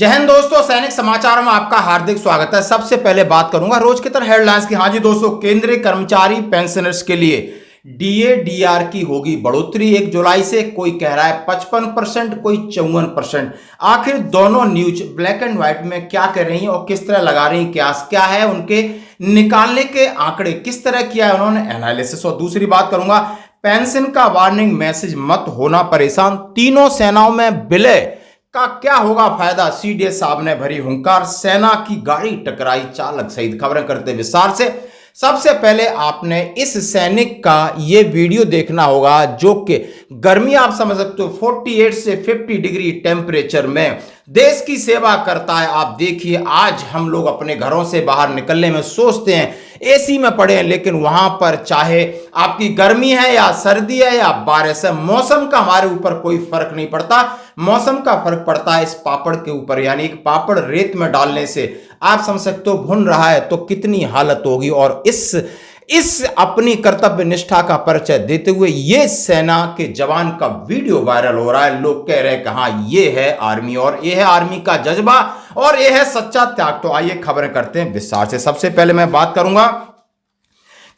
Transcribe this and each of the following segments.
जय हिंद दोस्तों, सैनिक समाचार में आपका हार्दिक स्वागत है। सबसे पहले बात करूंगा रोज की तरह हेडलाइंस की। हाँ जी दोस्तों, केंद्रीय कर्मचारी पेंशनर्स के लिए डीए डीआर की होगी बढ़ोतरी 1 जुलाई से। कोई कह रहा है 55%, कोई 54%। आखिर दोनों न्यूज ब्लैक एंड व्हाइट में क्या कह रही हैं और किस तरह लगा रही हैं, क्या है उनके निकालने के आंकड़े, किस तरह किया है उन्होंने एनालिसिस। और दूसरी बात करूंगा पेंशन का वार्निंग मैसेज, मत होना परेशान, तीनों सेनाओं में विलय का क्या होगा फायदा। सीडीएस साहब ने भरी हुंकार, सेना की गाड़ी टकराई चालक सहित खबरें करते विस्तार से। सबसे पहले आपने इस सैनिक का ये वीडियो देखना होगा जो कि गर्मी आप समझ सकते हो 48 से 50 डिग्री टेम्परेचर में देश की सेवा करता है। आप देखिए, आज हम लोग अपने घरों से बाहर निकलने में सोचते हैं एसी में पड़े हैं, लेकिन वहां पर चाहे आपकी गर्मी है या सर्दी है या बारिश है, मौसम का हमारे ऊपर कोई फर्क नहीं पड़ता। मौसम का फर्क पड़ता है इस पापड़ के ऊपर, यानी एक पापड़ रेत में डालने से आप समझ सकते हो भुन रहा है तो कितनी हालत होगी। और इस अपनी कर्तव्य निष्ठा का परिचय देते हुए ये सेना के जवान का वीडियो वायरल हो रहा है। लोग कह रहे हैं कि हाँ, ये है आर्मी और ये है आर्मी का जज्बा और ये है सच्चा त्याग। तो आइए खबरें करते हैं विस्तार से। सबसे पहले मैं बात करूंगा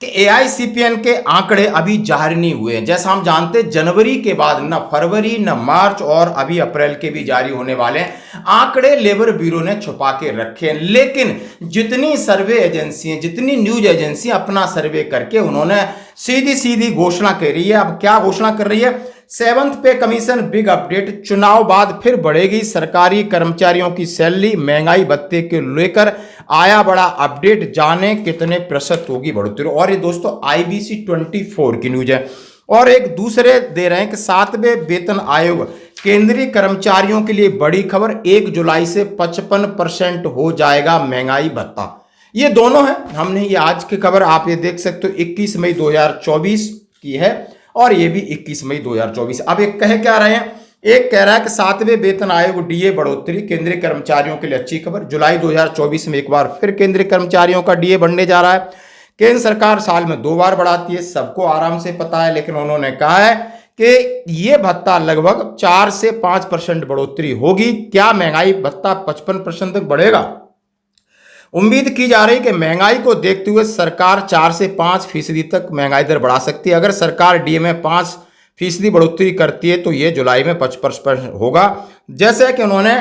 कि एआईसीपीएन के आंकड़े अभी जाहिर नहीं हुए हैं। जैसा हम जानते हैं जनवरी के बाद न फरवरी न मार्च और अभी अप्रैल के भी जारी होने वाले हैं। आंकड़े लेबर ब्यूरो ने छुपा के रखे हैं, लेकिन जितनी सर्वे एजेंसी, जितनी न्यूज एजेंसी अपना सर्वे करके उन्होंने सीधी सीधी घोषणा कर रही है। अब क्या घोषणा कर रही है? 7th पे कमीशन बिग अपडेट, चुनाव बाद फिर बढ़ेगी सरकारी कर्मचारियों की सैलरी, महंगाई भत्ते के लेकर आया बड़ा अपडेट, जाने कितने प्रतिशत होगी बढ़ोतरी। और ये दोस्तों IBC 24 की न्यूज है। और एक दूसरे दे रहे हैं कि 7वें वेतन आयोग केंद्रीय कर्मचारियों के लिए बड़ी खबर, 1 जुलाई से 55% हो जाएगा महंगाई भत्ता। ये दोनों है, हमने ये आज की खबर आप ये देख सकते हो 21 मई 2024 की है और ये भी 21 मई 2024। अब एक कह क्या रहे हैं, एक कह रहा है कि 7वें वेतन आयोग डीए बढ़ोतरी केंद्रीय कर्मचारियों के लिए अच्छी खबर। जुलाई 2024 में एक बार फिर केंद्रीय कर्मचारियों का डीए बढ़ने जा रहा है। केंद्र सरकार साल में 2 बार बढ़ाती है, सबको आराम से पता है, लेकिन उन्होंने कहा है कि ये भत्ता लगभग 4 से 5% बढ़ोतरी होगी। क्या महंगाई भत्ता 55% तक बढ़ेगा? उम्मीद की जा रही कि महंगाई को देखते हुए सरकार 4 से 5% तक महंगाई दर बढ़ा सकती है। अगर सरकार डीए में 5% बढ़ोतरी करती है तो ये जुलाई में 55% होगा। जैसे कि उन्होंने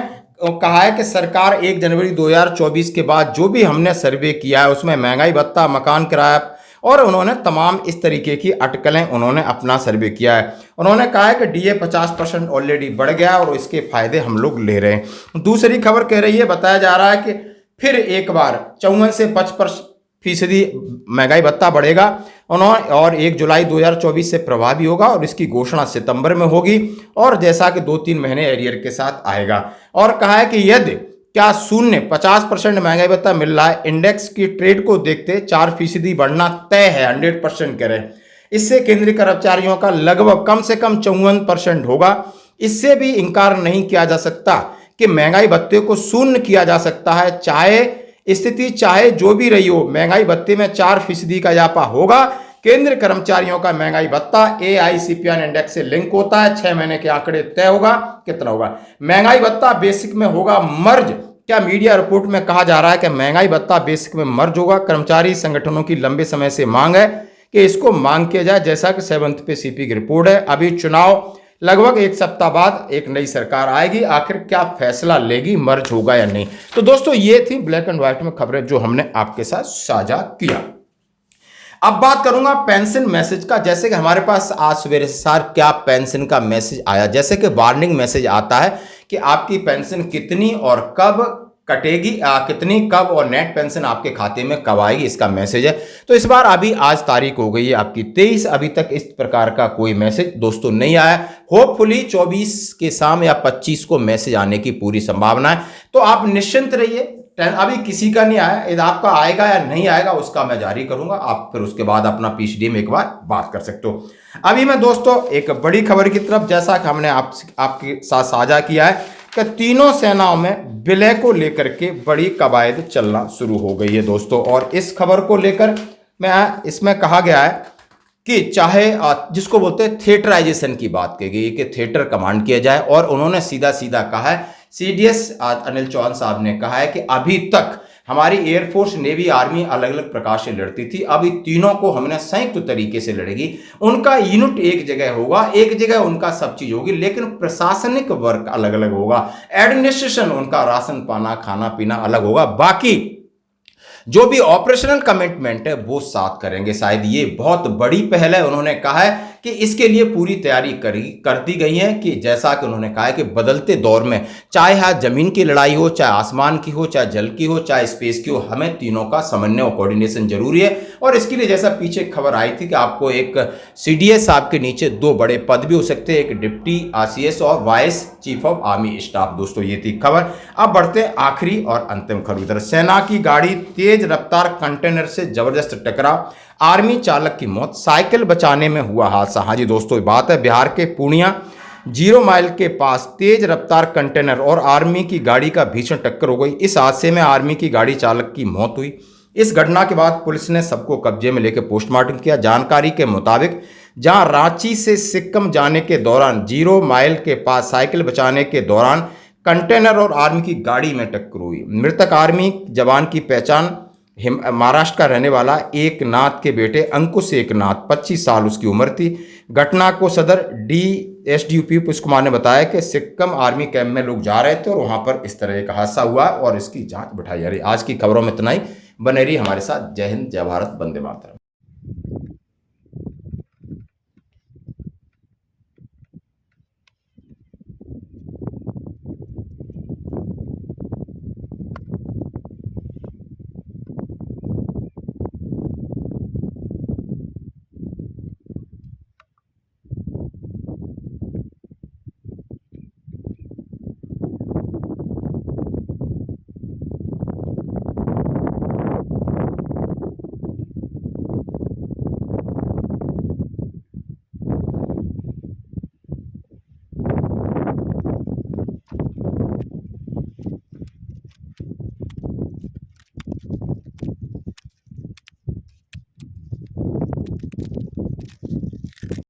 कहा है कि सरकार 1 जनवरी 2024 के बाद जो भी हमने सर्वे किया है उसमें महंगाई भत्ता, मकान किराया और उन्होंने तमाम इस तरीके की अटकलें उन्होंने अपना सर्वे किया है। उन्होंने कहा है कि डीए 50% ऑलरेडी बढ़ गया और इसके फायदे हम लोग ले रहे हैं। दूसरी खबर कह रही है, बताया जा रहा है कि फिर एक बार 54 से 55% महंगाई भत्ता बढ़ेगा उन्होंने, और 1 जुलाई 2024 से प्रभावी होगा और इसकी घोषणा सितंबर में होगी और जैसा कि 2-3 महीने एरियर के साथ आएगा। और कहा है कि यदि क्या 50% महंगाई भत्ता मिल रहा है, इंडेक्स की ट्रेड को देखते 4% बढ़ना तय है, 100% करें। इससे केंद्रीय कर्मचारियों का लगभग कम से कम 54% होगा। इससे भी इनकार नहीं किया जा सकता कि महंगाई भत्ते को शून्य किया जा सकता है, चाहे स्थिति चाहे जो भी रही हो। महंगाई भत्ते में 4% का इजाफा होगा। केंद्र कर्मचारियों का महंगाई भत्ता एआईसीपीएन इंडेक्स से लिंक होता है। 6 महीने के आंकड़े तय होगा कितना होगा महंगाई भत्ता। बेसिक में होगा मर्ज। क्या मीडिया रिपोर्ट में कहा जा रहा है कि महंगाई भत्ता बेसिक में मर्ज होगा। कर्मचारी संगठनों की लंबे समय से मांग है कि इसको मांग किया जाए, जैसा कि 7th पे सीपी की रिपोर्ट है। अभी चुनाव लगभग 1 सप्ताह बाद एक नई सरकार आएगी, आखिर क्या फैसला लेगी, मर्ज होगा या नहीं। तो दोस्तों ये थी ब्लैक एंड व्हाइट में खबरें जो हमने आपके साथ साझा किया। अब बात करूंगा पेंशन मैसेज का। जैसे कि हमारे पास आज सवेरे सार क्या पेंशन का मैसेज आया, जैसे कि वार्निंग मैसेज आता है कि आपकी पेंशन कितनी और कब कटेगी, कितनी कब और नेट पेंशन आपके खाते में कब आएगी, इसका मैसेज है। तो इस बार अभी आज तारीख हो गई है आपकी 23, अभी तक इस प्रकार का कोई मैसेज दोस्तों नहीं आया। होपफुली 24 के शाम या 25 को मैसेज आने की पूरी संभावना है। तो आप निश्चिंत रहिए, अभी किसी का नहीं आया। यदि आपका आएगा या नहीं आएगा उसका मैं जारी करूंगा, आप फिर उसके बाद अपना पीसीडी में एक बार बात कर सकते हो। अभी मैं दोस्तों एक बड़ी खबर की तरफ, जैसा कि हमने आपके साथ साझा किया है कि तीनों सेनाओं में विलय को लेकर के बड़ी कवायद चलना शुरू हो गई है दोस्तों। और इस खबर को लेकर इसमें कहा गया है कि चाहे जिसको बोलते हैं थिएटराइजेशन की बात की गई कि थिएटर कमांड किया जाए, और उन्होंने सीधा सीधा कहा है सीडीएस आज अनिल चौहान साहब ने कहा है कि अभी तक हमारी एयरफोर्स, नेवी, आर्मी अलग अलग प्रकार से लड़ती थी, अभी तीनों को हमने संयुक्त तरीके से लड़ेगी। उनका यूनिट एक जगह होगा, एक जगह उनका सब चीज होगी, लेकिन प्रशासनिक वर्क अलग अलग होगा। एडमिनिस्ट्रेशन, उनका राशन पाना, खाना पीना अलग होगा। बाकी जो भी ऑपरेशनल कमिटमेंट है वो साथ करेंगे। शायद ये बहुत बड़ी पहल है। उन्होंने कहा है कि इसके लिए पूरी तैयारी कर दी गई है, कि जैसा कि उन्होंने कहा है कि बदलते दौर में चाहे जमीन की लड़ाई हो, चाहे आसमान की हो, चाहे जल की हो, चाहे स्पेस की हो, हमें तीनों का समन्वय और कोऑर्डिनेशन जरूरी है। और इसके लिए जैसा पीछे खबर आई थी कि आपको एक सीडीएस साहब के नीचे 2 बड़े पद भी हो सकते हैं, एक डिप्टी आरसीएस और vice chief of army staff. दोस्तों ये थी खबर। अब बढ़ते हैं आखिरी और अंतिम खबर की तरफ। सेना की गाड़ी तेज रफ्तार कंटेनर से जबरदस्त टकरा, आर्मी चालक की मौत, साइकिल बचाने में हुआ हादसा। हाँ जी दोस्तों, बात है बिहार के पूर्णिया 0 माइल के पास तेज रफ्तार कंटेनर और आर्मी की गाड़ी का भीषण टक्कर हो गई। इस हादसे में आर्मी की गाड़ी चालक की मौत हुई। इस घटना के बाद पुलिस ने सबको कब्जे में लेकर पोस्टमार्टम किया। जानकारी के मुताबिक जहां रांची से सिक्किम जाने के दौरान 0 माइल के पास साइकिल बचाने के दौरान कंटेनर और आर्मी की गाड़ी में टक्कर हुई। मृतक आर्मी जवान की पहचान महाराष्ट्र का रहने वाला एकनाथ के बेटे अंकुश एकनाथ, 25 साल उसकी उम्र थी। घटना को सदर एसडीओपी पुष्प कुमार ने बताया कि सिक्किम आर्मी कैंप में लोग जा रहे थे और वहां पर इस तरह का हादसा हुआ और इसकी जांच बिठाई जा रही। आज की खबरों में इतना ही। बने रही हमारे साथ। जय हिंद, जय भारत, वंदे मातरम।